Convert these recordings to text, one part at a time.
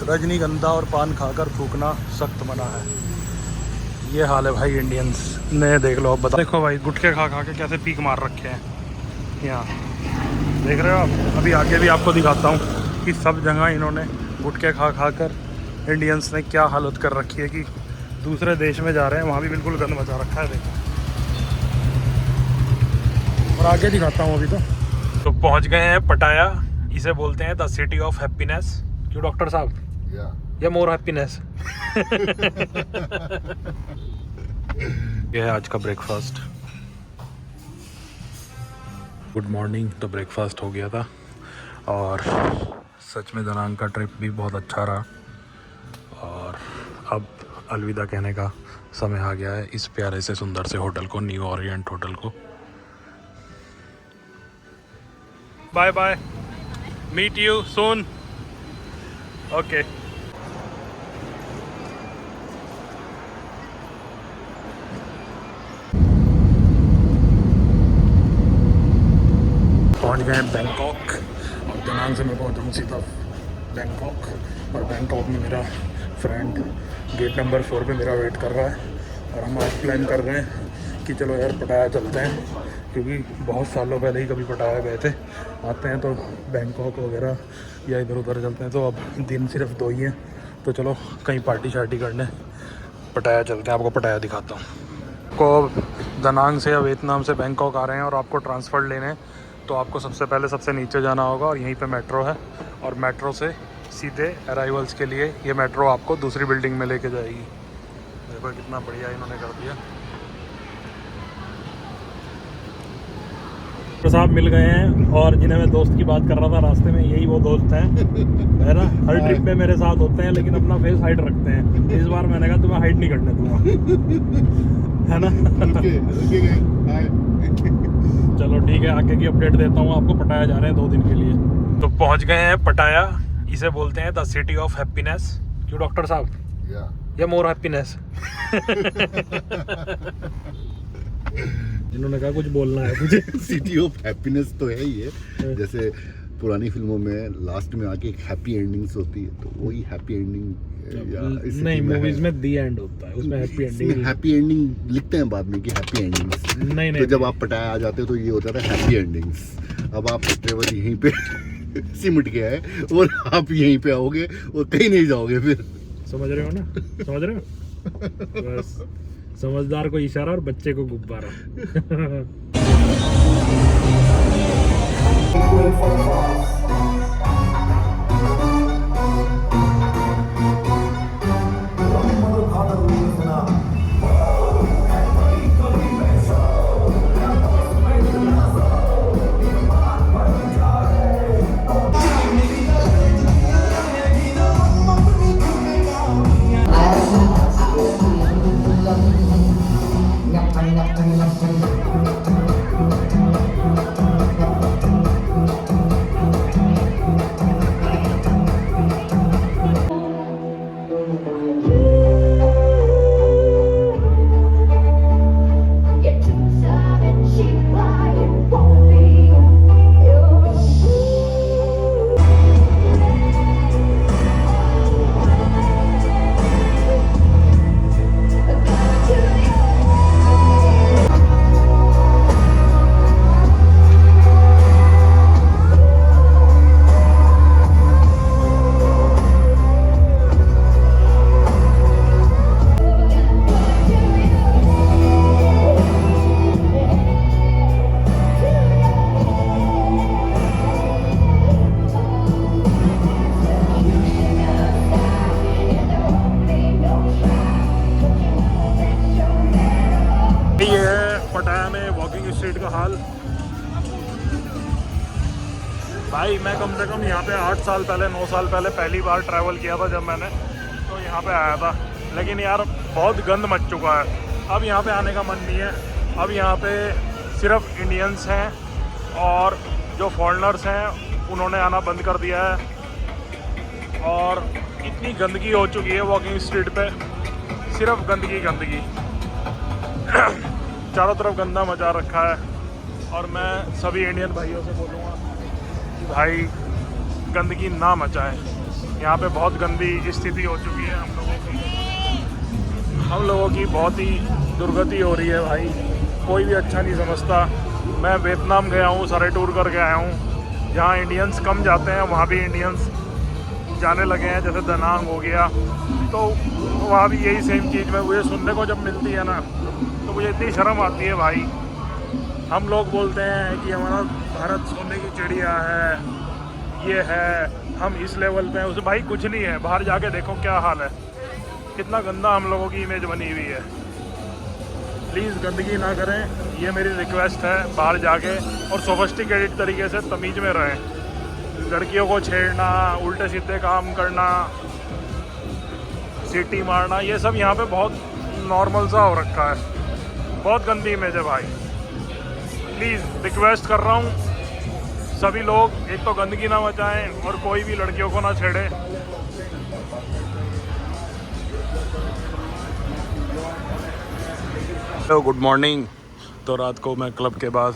रजनीगंधा और पान खाकर थूकना सख्त मना है। ये हाल है भाई इंडियंस ने, देख लो। अब बता, देखो भाई गुटखे खा खा के कैसे पीक मार रखे हैं यहाँ, देख रहे हो आप। अभी आगे भी आपको दिखाता हूँ कि सब जगह इन्होंने गुटखे खा खा कर इंडियंस ने क्या हालत कर रखी है कि दूसरे देश में जा रहे हैं वहाँ भी बिल्कुल गंद मचा रखा है, देखो। और आगे दिखाता हूँ अभी तो पहुँच गए हैं पटाया। इसे बोलते हैं द सिटी ऑफ हैप्पीनेस। क्यों डॉक्टर साहब? या मोर हैप्पीनेस। यह है आज का ब्रेकफास्ट। Good morning. तो ब्रेकफास्ट हो गया था और सच में दनांग का ट्रिप भी बहुत अच्छा रहा। और अब अलविदा कहने का समय आ गया है इस प्यारे से सुंदर से होटल को, न्यू ओरिएंट होटल को। Bye bye, meet you soon. Okay. पहुंच गए हैं बैंकॉक और दनांग से मैं पहुंचा हूँ सीधा बैंकॉक। और बैंकॉक में मेरा फ्रेंड गेट नंबर 4 पे मेरा वेट कर रहा है। और हम आज प्लान कर रहे हैं कि चलो यार पटाया चलते हैं, क्योंकि बहुत सालों पहले ही कभी पटाया गए थे। आते हैं तो बैंकॉक वगैरह या इधर उधर चलते हैं। तो अब दिन सिर्फ 2 ही हैं, तो चलो कहीं पार्टी शार्टी करने पटाया चलते हैं। आपको पटाया दिखाता हूँ। को दनांग से या वियतनाम से बैंकॉक आ रहे हैं और आपको ट्रांसफ़र लेने हैं, तो आपको सबसे पहले सबसे नीचे जाना होगा और यहीं पे मेट्रो है। और मेट्रो से सीधे अराइवल्स के लिए ये मेट्रो आपको दूसरी बिल्डिंग में लेके जाएगी। देखो कितना बढ़िया इन्होंने कर दिया। तो साहब मिल गए हैं, और जिन्हें मैं दोस्त की बात कर रहा था रास्ते में, यही वो दोस्त हैं, है ना। हर ट्रिप पे मेरे साथ होते हैं लेकिन अपना फेस हाइड रखते हैं। इस बार मैंने कहा तुम्हें हाइड नहीं करने दूंगा, है ना। चलो ठीक है, आगे की अपडेट देता हूँ आपको। पटाया जा रहे हैं 2 दिन के लिए। तो पहुँच गए हैं पटाया। इसे बोलते हैं द सिटी ऑफ हैप्पीनेस। क्यों डॉक्टर साहब? या मोर हैप्पीनेस। इन्होंने कहा कुछ बोलना है तुझे। सिटी ऑफ हैप्पीनेस तो है ही है। जैसे पुरानी फिल्मों में लास्ट में आके एक हैप्पी एंडिंग्स होती है, तो वही हैप्पी एंडिंग नहीं, मूवीज में दी एंड होता है, उसमें हैप्पी एंडिंग। हैप्पी एंडिंग लिखते हैं बाद में कि हैप्पी एंडिंग्स। नहीं तो जब आप पटाया आ जाते हो तो ये होता था हैप्पी एंडिंग्स। अब आप ट्रेवल यहीं पे सिमट गया है और आप यहीं पे आओगे और कहीं नहीं जाओगे फिर। समझ रहे हो ना? समझ रहे हो? बस समझदार को इशारा और बच्चे को गुब्बारा। भाई मैं कम से कम यहाँ पे 8 साल पहले 9 साल पहले पहली बार ट्रैवल किया था जब मैंने, तो यहाँ पे आया था। लेकिन यार बहुत गंद मच चुका है। अब यहाँ पे आने का मन नहीं है। अब यहाँ पे सिर्फ इंडियंस हैं और जो फॉरेनर्स हैं उन्होंने आना बंद कर दिया है। और इतनी गंदगी हो चुकी है वॉकिंग स्ट्रीट पे, सिर्फ गंदगी गंदगी चारों तरफ गंदा मचा रखा है। और मैं सभी इंडियन भाइयों से बोलूँगा कि भाई गंदगी ना मचाएं। यहाँ पे बहुत गंदी स्थिति हो चुकी है हम लोगों की बहुत ही दुर्गति हो रही है भाई। कोई भी अच्छा नहीं समझता। मैं वियतनाम गया हूँ, सारे टूर करके आया हूँ। जहाँ इंडियंस कम जाते हैं वहाँ भी इंडियंस जाने लगे हैं, जैसे दनांग हो गया, तो वहाँ भी यही सेम चीज़ में मुझे सुनने को जब मिलती है ना, तो मुझे इतनी शर्म आती है भाई। हम लोग बोलते हैं कि हमारा भारत सोने की चिड़िया है, ये है, हम इस लेवल पे हैं। उसे भाई कुछ नहीं है, बाहर जाके देखो क्या हाल है, कितना गंदा हम लोगों की इमेज बनी हुई है। प्लीज़ गंदगी ना करें, ये मेरी रिक्वेस्ट है। बाहर जाके और सोफिस्टिकेटेड तरीके से तमीज़ में रहें। लड़कियों को छेड़ना, उल्टे सीधे काम करना, सीटी मारना, ये सब यहाँ पे बहुत नॉर्मल सा हो रखा है। बहुत गंदी इमेज है भाई। प्लीज़ रिक्वेस्ट कर रहा हूँ, सभी लोग एक तो गंदगी ना मचाएं और कोई भी लड़कियों को ना छेड़े। Hello, good morning. तो रात को मैं क्लब के बाद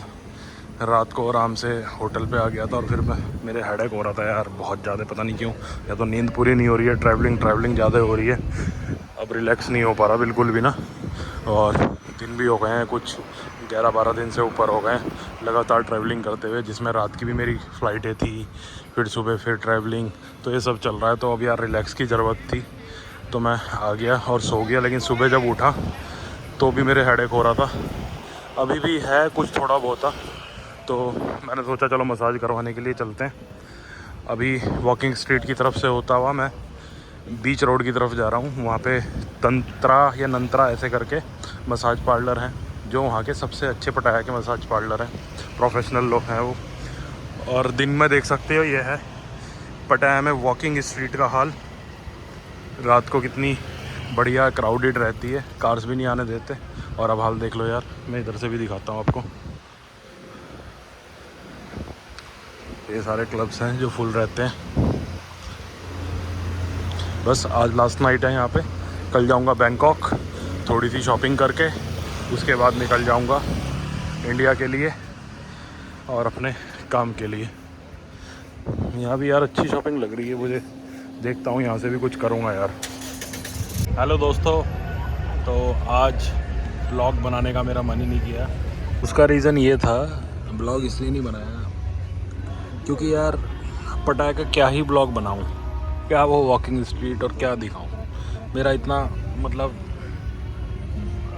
रात को आराम से होटल पे आ गया था और फिर मेरे हेडेक हो रहा था यार बहुत ज़्यादा, पता नहीं क्यों। या तो नींद पूरी नहीं हो रही है, ट्रैवलिंग ज़्यादा हो रही है, अब रिलैक्स नहीं हो पा रहा बिल्कुल भी ना। और दिन भी हो गए हैं, कुछ 11-12 दिन से ऊपर हो गए हैं लगातार ट्रैवलिंग करते हुए, जिसमें रात की भी मेरी फ़्लाइटें थी, फिर सुबह फिर ट्रैवलिंग, तो ये सब चल रहा है। तो अब यार रिलैक्स की ज़रूरत थी, तो मैं आ गया और सो गया। लेकिन सुबह जब उठा तो भी मेरे हेडेक हो रहा था, अभी भी है कुछ थोड़ा बहुत। तो मैंने सोचा चलो मसाज करवाने के लिए चलते हैं। अभी वॉकिंग स्ट्रीट की तरफ से होता हुआ मैं बीच रोड की तरफ जा रहा हूँ। वहाँ पे तंत्रा या नंत्रा ऐसे करके मसाज पार्लर हैं, जो वहाँ के सबसे अच्छे पटाया के मसाज पार्लर हैं, प्रोफेशनल लोग हैं वो। और दिन में देख सकते हो ये है पटाया में वॉकिंग स्ट्रीट का हाल। रात को कितनी बढ़िया क्राउडेड रहती है, कार्स भी नहीं आने देते। और अब हाल देख लो यार, मैं इधर से भी दिखाता हूँ आपको। ये सारे क्लब्स हैं जो फुल रहते हैं। बस आज लास्ट नाइट है यहाँ पे, कल जाऊँगा बैंकॉक, थोड़ी सी शॉपिंग करके उसके बाद निकल जाऊँगा इंडिया के लिए और अपने काम के लिए। यहाँ भी यार अच्छी शॉपिंग लग रही है मुझे, देखता हूँ यहाँ से भी कुछ करूँगा यार। हेलो दोस्तों, तो आज ब्लॉग बनाने का मेरा मन ही नहीं किया। उसका रीज़न ये था, ब्लॉग इसलिए नहीं बनाया क्योंकि यार पटाया का क्या ही ब्लॉग बनाऊँ, क्या वो वॉकिंग स्ट्रीट और क्या दिखाऊँ। मेरा इतना मतलब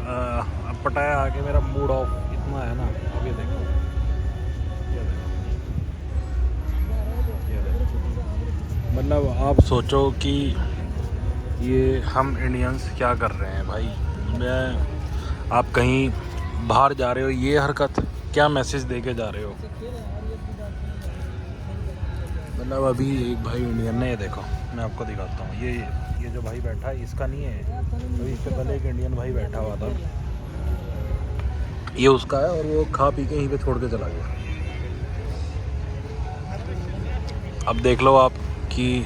अब पटाया आके मेरा मूड ऑफ इतना है ना। अब ये देखो, मतलब आप सोचो कि ये हम इंडियंस क्या कर रहे हैं भाई। आप कहीं बाहर जा रहे हो, ये हरकत क्या मैसेज दे के जा रहे हो। मतलब अभी एक भाई इंडियन ने, ये देखो मैं आपको दिखाता हूँ, ये जो भाई बैठा है इसका नहीं है, अभी इससे पहले एक इंडियन भाई बैठा हुआ था, ये उसका है और वो खा पी के यहीं पे छोड़ के चला गया। अब देख लो आप कि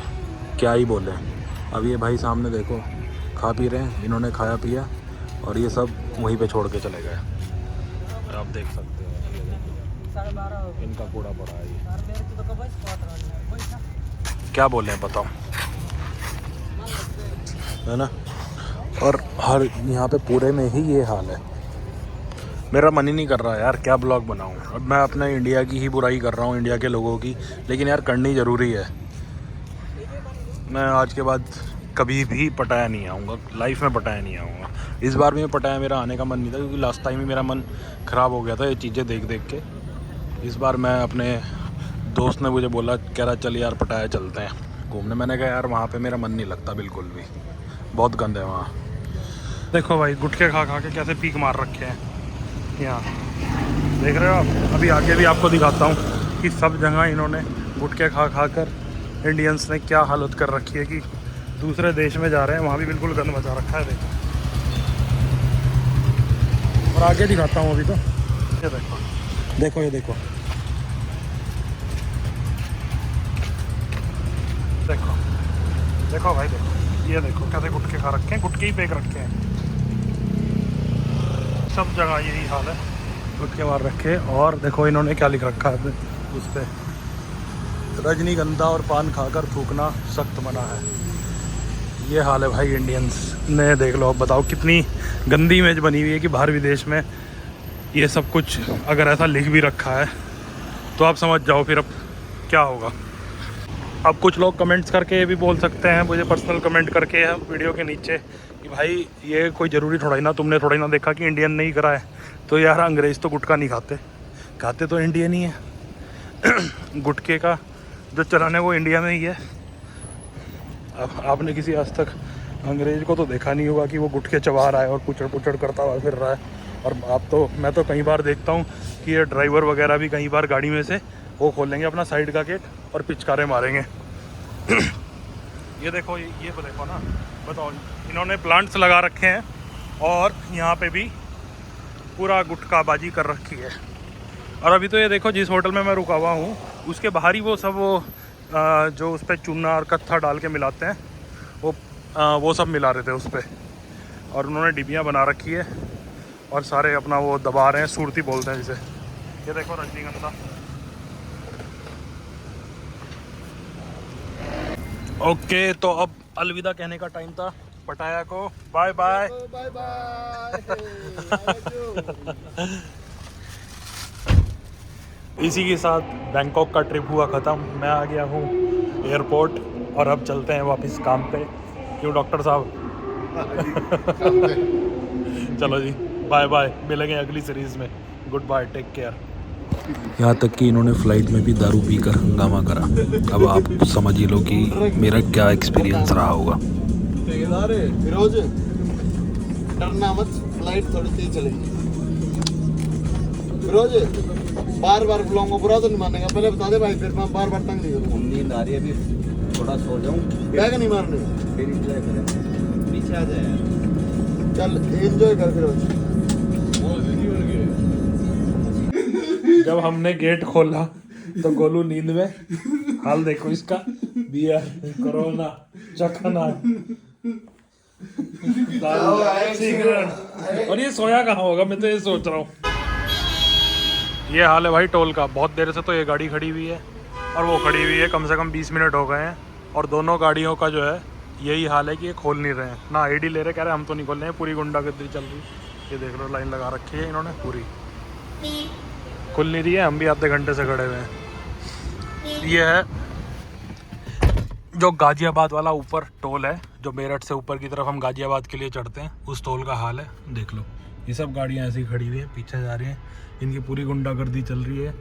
क्या ही बोले। अब ये भाई सामने देखो खा पी रहे हैं, इन्होंने खाया पिया और ये सब वहीं पे छोड़ के चले गए। आप देख सकते हो इनका कूड़ा पड़ा है। क्या बोले हैं बताओ, है ना। और हर यहाँ पे पूरे में ही ये हाल है। मेरा मन ही नहीं कर रहा यार क्या ब्लॉग बनाऊँ। अब मैं अपने इंडिया की ही बुराई कर रहा हूँ, इंडिया के लोगों की, लेकिन यार करनी ज़रूरी है। मैं आज के बाद कभी भी पटाया नहीं आऊँगा, लाइफ में पटाया नहीं आऊँगा। इस बार भी मैं पटाया मेरा आने का मन नहीं था, क्योंकि लास्ट टाइम ही मेरा मन ख़राब हो गया था ये चीज़ें देख देख के। इस बार मैं अपने दोस्त ने मुझे बोला, कह रहा चल यार पटाया चलते हैं घूमने। मैंने कहा यार वहाँ पे मेरा मन नहीं लगता बिल्कुल भी, बहुत गंद है वहाँ। देखो भाई गुटखे खा खा के कैसे पीक मार रखे हैं यहाँ, देख रहे हो आप। अभी आगे भी आपको दिखाता हूँ कि सब जगह इन्होंने गुटखे खा खा कर इंडियंस ने क्या हालत कर रखी है कि दूसरे देश में जा रहे हैं वहाँ भी बिल्कुल गंद मचा रखा है। देखो और आगे दिखाता हूँ अभी तो। ये देखो देखो, ये देखो देखो देखो भाई देखो, ये देखो कैसे गुटके खा रखे हैं, गुटके ही फेंक रखे हैं सब जगह, यही हाल है, गुटके मार रखे। और देखो इन्होंने क्या लिख रखा है उस पर, रजनीगंधा और पान खाकर थूकना सख्त मना है। ये हाल है भाई इंडियंस ने, देख लो अब बताओ कितनी गंदी इमेज बनी हुई है कि बाहर विदेश में ये सब कुछ अगर ऐसा लिख भी रखा है तो आप समझ जाओ फिर अब क्या होगा। अब कुछ लोग कमेंट्स करके ये भी बोल सकते हैं, मुझे पर्सनल कमेंट करके है वीडियो के नीचे, कि भाई ये कोई ज़रूरी थोड़ा ही ना, तुमने थोड़ा ही ना देखा कि इंडियन नहीं करा है। तो यार अंग्रेज़ तो गुटखा नहीं खाते, खाते तो इंडियन ही है। गुटके का जो चलन है वो इंडिया में ही है। अब आपने किसी आज तक अंग्रेज़ को तो देखा नहीं होगा कि वो गुटके चबा रहा है और पुचड़ पुचड़ करता हुआ फिर रहा है। और आप तो, मैं तो कई बार देखता हूँ कि ये ड्राइवर वगैरह भी कई बार गाड़ी में से वो खोलेंगे अपना साइड का गेट और पिचकारे मारेंगे। ये देखो, ये देखो ना, बताओ इन्होंने प्लांट्स लगा रखे हैं और यहाँ पे भी पूरा गुटखाबाजी कर रखी है। और अभी तो ये देखो जिस होटल में मैं रुका हुआ हूँ उसके बाहर ही वो सब जो उस पर चूना और कत्था डाल के मिलाते हैं वो सब मिला रहे थे उस पर, और उन्होंने डिबियाँ बना रखी है और सारे अपना वो दबा रहे हैं, सुरती बोलते हैं जिसे। ये देखो रजनीगंधा। ओके, तो अब अलविदा कहने का टाइम था पटाया को। Bye bye bye bye. इसी के साथ बैंकॉक का ट्रिप हुआ ख़त्म। मैं आ गया हूँ एयरपोर्ट और अब चलते हैं वापस काम पे। क्यों डॉक्टर साहब? चलो जी, बाय बाय, मिलेंगे अगली सीरीज़ में। Goodbye, take care. यहाँ तक कि इन्होंने फ़्लाइट में भी दारू पीकर हंगामा करा। अब आप समझ ही लो कि मेरा क्या एक्सपीरियंस रहा होगा। फिरोज डरना मत, फ्लाइट थोड़ी तेज चलेगी। फिरोज बार बार बुलाऊंगा, बुरा तो नहीं मानेगा, पहले बता दे भाई, फिर मैं बार बार तंग नहीं करूँगा। नींद आ रही है अभी, थोड़ा सो जाऊँ, बैग नहीं मारने, फिर एंजॉय करें, पीछे आ जाए, चल एंजॉय कर फिरोज। जब हमने गेट खोला तो गोलू नींद में, हाल देखो इसका, बियर, कोरोना, चखना, सिगरेट, और ये सोया कहाँ होगा, मैं तो ये सोच रहा हूँ। ये हाल है भाई टोल का। बहुत देर से तो ये गाड़ी खड़ी हुई है और वो खड़ी हुई है, कम से कम 20 मिनट हो गए हैं, और दोनों गाड़ियों का जो है यही हाल है कि ये खोल नहीं रहे हैं ना, आईडी ले रहे, कह रहे हम तो नहीं खोल रहे हैं, पूरी गुंडागर्दी चल रही। ये देख लो लाइन लगा रखी है इन्होंने पूरी, खुल नहीं रही है, हम भी आधे घंटे से खड़े हुए हैं। ये है जो गाजियाबाद वाला ऊपर टोल है, जो मेरठ से ऊपर की तरफ हम गाजियाबाद के लिए चढ़ते हैं, उस टोल का हाल है। देख लो ये सब गाड़ियाँ ऐसी खड़ी हुई हैं, पीछे जा रही हैं, इनकी पूरी गुंडागर्दी चल रही है।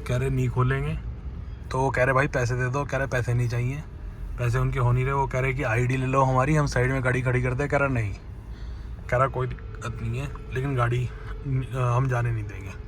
कह रहे नहीं खोलेंगे, तो वो कह रहे भाई पैसे दे दो, कह रहे पैसे नहीं चाहिए, पैसे उनके हो नहीं रहे। वो कह रहे कि आईडी ले लो हमारी, हम साइड में गाड़ी खड़ी कर दे। कह रहा नहीं, कह रहा कोई दिक्कत नहीं है, लेकिन गाड़ी हम जाने नहीं देंगे।